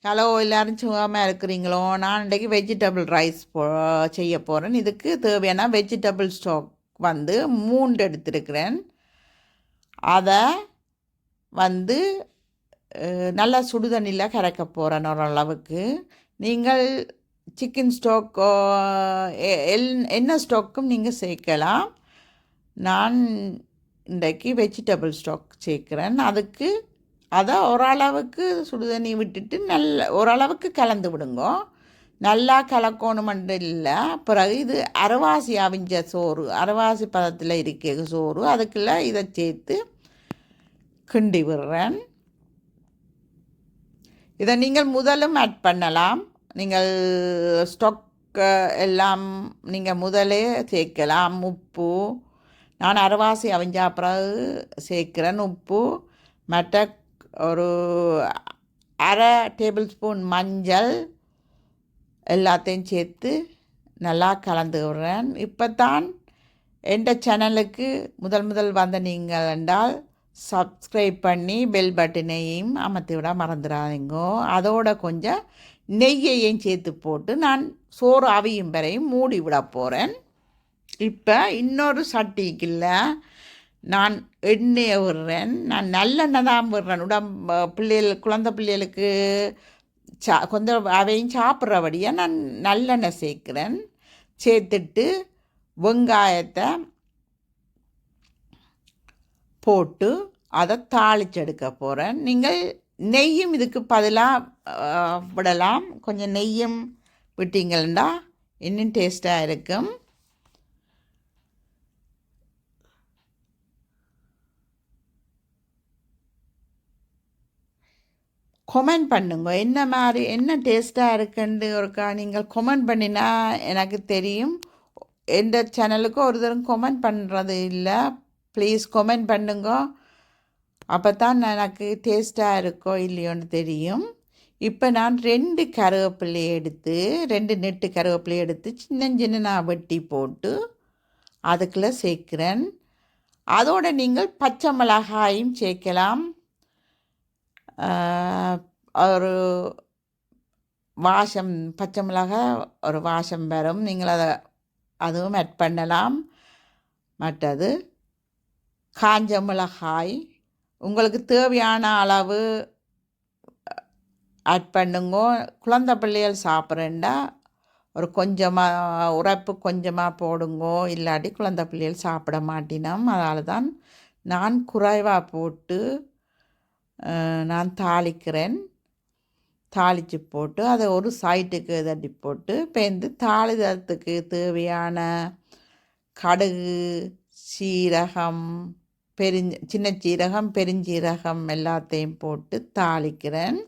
Hello எல்லாரும் சுகமாக இருக்கிறீங்களோ? நான் இன்றைக்கி வெஜிடபிள் ரைஸ் செய்ய போகிறேன். இதுக்கு தேவையான வெஜிடபிள் ஸ்டாக் வந்து 3 எடுத்திருக்கிறேன். அதை வந்து நல்லா சுடுதண்ணியில் கரைக்க போகிறேன் ஓரளவுக்கு. நீங்கள் சிக்கன் ஸ்டாக் என்ன ஸ்டாக்கும் நீங்கள் சேர்க்கலாம். நான் இன்றைக்கி வெஜிடபிள் ஸ்டாக் சேர்க்குறேன். அதுக்கு அதை ஓரளவுக்கு சுடுதண்ணி விட்டுட்டு ஓரளவுக்கு கலந்து விடுங்க. நல்லா கலக்கணுமென்று இல்லை. பிறகு இது அரைவாசி அவிஞ்ச சோறு, அரைவாசி பதத்தில் இருக்க சோறு, அதுக்குள்ள இதை சேர்த்து கிண்டி விடுறேன். இதை நீங்கள் முதலும் ஆட் பண்ணலாம். நீங்கள் ஸ்டாக் எல்லாம் நீங்கள் முதலே சேர்க்கலாம். உப்பு நான் அரைவாசி அவிஞ்சா பிறகு சேர்க்குறேன். உப்பு மற்ற ஒரு அரை டேபிள் ஸ்பூன் மஞ்சள் எல்லாத்தையும் சேர்த்து நல்லா கலந்து விடுறேன். இப்போ தான் எந்த சேனலுக்கு முதல் வந்த நீங்கள் என்றால் சப்ஸ்கிரைப் பண்ணி பெல் பட்டனையும் அமர்த்தி விட மறந்துடாதீங்க. அதோட கொஞ்சம் நெய்யையும் சேர்த்து போட்டு நான் சோறு அவியும் வரையும் மூடி விட போகிறேன். இப்போ இன்னொரு சட்டிக்குள்ள நான் எண்ணெயை விடுறேன். நான் நல்லெண்ணெய் தான் விடுறேன். குழந்தை பிள்ளைகளுக்கு கொஞ்சம் அவையும் சாப்பிட்றபடியாக நான் நல்லெண்ணெய் சேர்க்குறேன். சேர்த்துட்டு வெங்காயத்தை போட்டு அதை தாளிச்செடுக்க போகிறேன். நீங்கள் நெய்யும் இதுக்கு பதிலாக விடலாம். கொஞ்சம் நெய்யும் விட்டீங்கன்னா இன்னும் டேஸ்ட்டாக இருக்கும். கொமெண்ட் பண்ணுங்க, என்ன மாதிரி என்ன டேஸ்ட்டாக இருக்குன்னு ஒருக்கா நீங்கள் கொமெண்ட் பண்ணினா எனக்கு தெரியும். எந்த சேனலுக்கும் ஒரு தரம் கொமெண்ட் பண்ணுறது இல்லை. ப்ளீஸ் கொமெண்ட் பண்ணுங்க. அப்போ தான் எனக்கு டேஸ்ட்டாக இருக்கோ இல்லையோன்னு தெரியும். இப்போ நான் 2 கருவேப்பிலையை எடுத்து 2 நெட்டு கருவேப்பிலையை எடுத்து சின்ன நான் வெட்டி போட்டு அதுக்குள்ளே சேர்க்குறேன். அதோடு நீங்கள் பச்சை மிளகாயும் சேர்க்கலாம். ஒரு வாசம், பச்சை மிளகாய் ஒரு வாசம் வரும். நீங்கள் அதுவும் ஆட் பண்ணலாம். மற்றது காஞ்ச மிளகாய் உங்களுக்கு தேவையான அளவு ஆட் பண்ணுங்க. குழந்தை பிள்ளைகள் சாப்பிட்றேன்டா ஒரு கொஞ்சமாக உரைப்பு கொஞ்சமாக போடுங்கோ, இல்லாட்டி குழந்தை பிள்ளைகள் சாப்பிட மாட்டினோம். அதனால தான் நான் குறைவாக போட்டு நான் தாளிக்கிறேன். தாளித்து போட்டு அதை ஒரு சைட்டுக்கு தட்டி போட்டு பேந்து தாளிதத்துக்கு தேவையான கடுகு, சீரகம், சின்ன சீரகம், பெருஞ்சீரகம் எல்லாத்தையும் போட்டு தாளிக்கிறேன்.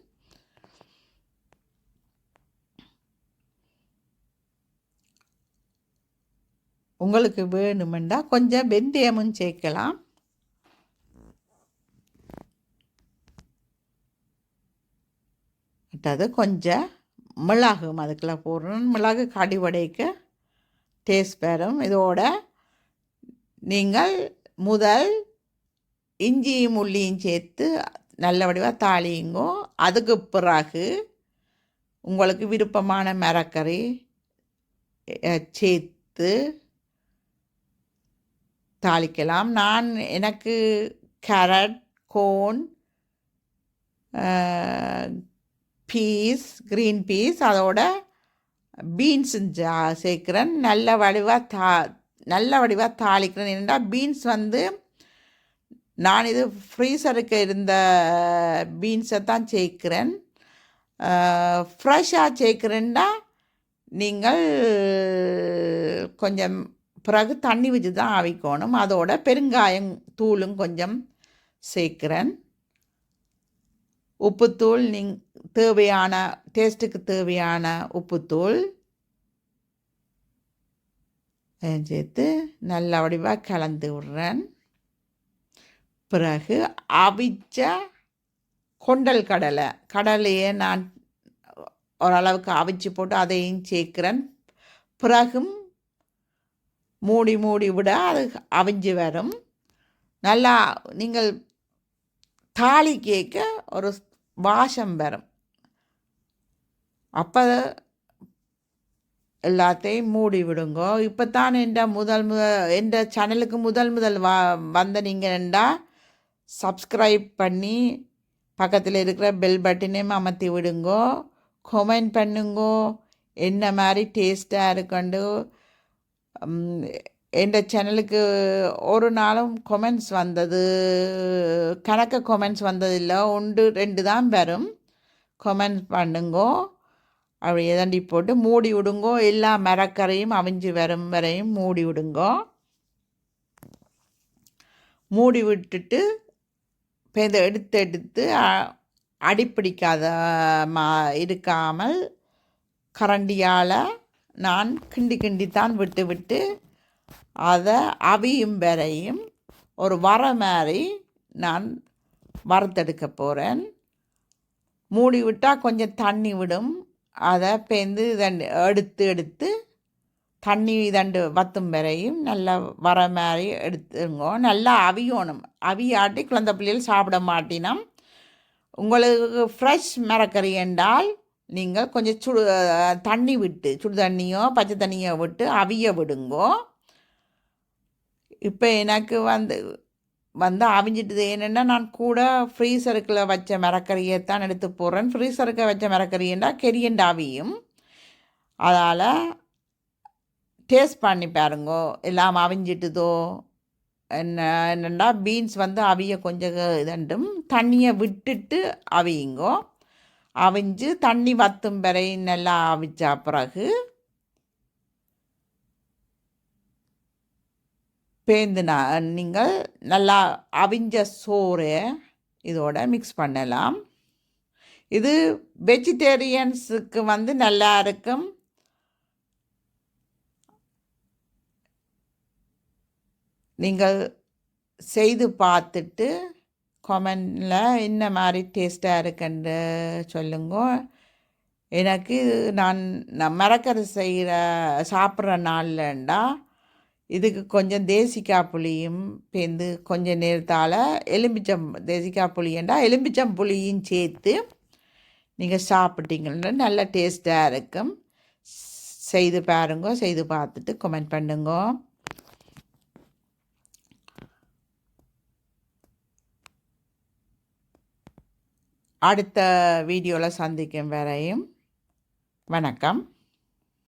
உங்களுக்கு வேணுமெண்டா கொஞ்சம் வெந்தயமும் சேர்க்கலாம். அது கொஞ்சம் மிளகும் அதுக்குள்ளே போடுறோம். மிளகு கடி வடைக்க டேஸ்ட் வரும். இதோட நீங்கள் முதல் இஞ்சியும் உள்ளியும் சேர்த்து நல்ல வடிவாக தாளியுங்கோ. அதுக்கு பிறகு உங்களுக்கு விருப்பமான மரக்கறி சேர்த்து தாளிக்கலாம். நான் எனக்கு carrot, corn, peas, green peas, அதோட பீன்ஸ் சேர்க்குறேன். நல்ல வடிவாக தாளிக்கிறேன். ஏன்னா பீன்ஸ் வந்து நான் இது ஃப்ரீசருக்கு இருந்த பீன்ஸை தான் சேர்க்குறேன். ஃப்ரெஷ்ஷாக சேர்க்குறேன்னா நீங்கள் கொஞ்சம் பிறகு தண்ணி வச்சு தான் அவிக்கணும். அதோட பெருங்காயம் தூளும் கொஞ்சம் சேர்க்குறேன். உப்புத்தூள் தேவையான டேஸ்ட்டுக்கு தேவையான உப்புத்தூள் சேர்த்து நல்ல வடிவாக கலந்து விடுறேன். பிறகு அவிச்ச கொண்டல் கடலையை நான் ஓரளவுக்கு அவிச்சு போட்டு அதையும் சேர்க்குறேன். பிறகும் மூடி விட அது அவிஞ்சு வரும். நல்லா நீங்கள் தாளி கேட்க ஒரு வாசம் வரும். அப்போ எல்லாத்தையும் மூடி விடுங்கோ. இப்போ தான் என் சேனலுக்கு முதல் வந்த நீங்கள்டா சப்ஸ்கிரைப் பண்ணி பக்கத்தில் இருக்கிற பெல் பட்டனையும் அமர்த்தி விடுங்கோ. கமெண்ட் பண்ணுங்கோ, என்ன மாதிரி டேஸ்ட்டாக இருக்குண்டு. என் சேனலுக்கு ஒரு நாளும் கொமெண்ட்ஸ் வந்தது கணக்க கொமெண்ட்ஸ் வந்ததில்லை, 1-2 தான் வரும். கொமெண்ட் பண்ணுங்கோ. அப்படி எதாண்டி போட்டு மூடி விடுங்கோ. எல்லா மரக்கரையும் அவிஞ்சு வரும் வரையும் மூடி விடுங்கோ. மூடி விட்டுட்டு இப்போ இதை எடுத்து அடிப்பிடிக்காத இருக்காமல் கரண்டியால் நான் கிண்டித்தான் விட்டு அதை அவியும் வரையும் ஒரு மாதிரி நான் வறுத்தெடுக்க போகிறேன். மூடி விட்டால் கொஞ்சம் தண்ணி விடும். அதை பேந்து எடுத்து தண்ணி வத்தும் வரையும் நல்லா மாதிரி எடுத்துங்கோ. நல்லா அவியணும். அவியாட்டி குழந்தை பிள்ளைகள் சாப்பிட மாட்டினோம். உங்களுக்கு ஃப்ரெஷ் மரக்கறி என்றால் நீங்கள் கொஞ்சம் தண்ணி விட்டு சுடு தண்ணியோ பச்சை தண்ணியோ விட்டு அவிய விடுங்கோ. இப்போ எனக்கு அவிஞ்சிட்டுது. என்னென்னா நான் கூட ஃப்ரீசருக்குள்ள வச்ச மரக்கறியைத்தான் எடுத்து போடுறேன். ஃப்ரீசருக்கு வச்ச மரக்கறியண்டா கெரியண்டு அவியும். அதால் டேஸ்ட் பண்ணி பாருங்கோ எல்லாம் அவிஞ்சிட்டுதோ. என்னென்னா பீன்ஸ் அவிய கொஞ்சம் இதண்டும் தண்ணியை விட்டுட்டு அவியுங்கோ. அவிஞ்சு தண்ணி வத்தும் வரை நல்லா அவிச்சா பிறகு நீங்கள் நல்லா அவிஞ்ச சோறு இதோட மிக்ஸ் பண்ணலாம். இது வெஜிடேரியன்ஸுக்கு நல்லா இருக்கும். நீங்கள் செய்து பார்த்துட்டு கமெண்டில் என்ன மாதிரி டேஸ்ட்டாக இருக்குன்னு சொல்லுங்க. எனக்கு நான் மரக்கறி சாப்பிட்ற நாள்லண்டா இதுக்கு கொஞ்சம் தேசிக்காய் புளியும் பேந்து கொஞ்சம் நேரத்தால் தேசிக்காய் புளியண்டா எலும்பிச்சம் புளியும் சேர்த்து நீங்கள் சாப்பிட்டீங்கன்னா நல்ல டேஸ்ட்டாக இருக்கும். செய்து பாருங்க. செய்து பார்த்துட்டு கமெண்ட் பண்ணுங்க. அடுத்த வீடியோவில் சந்திக்கும் வரையும் வணக்கம்.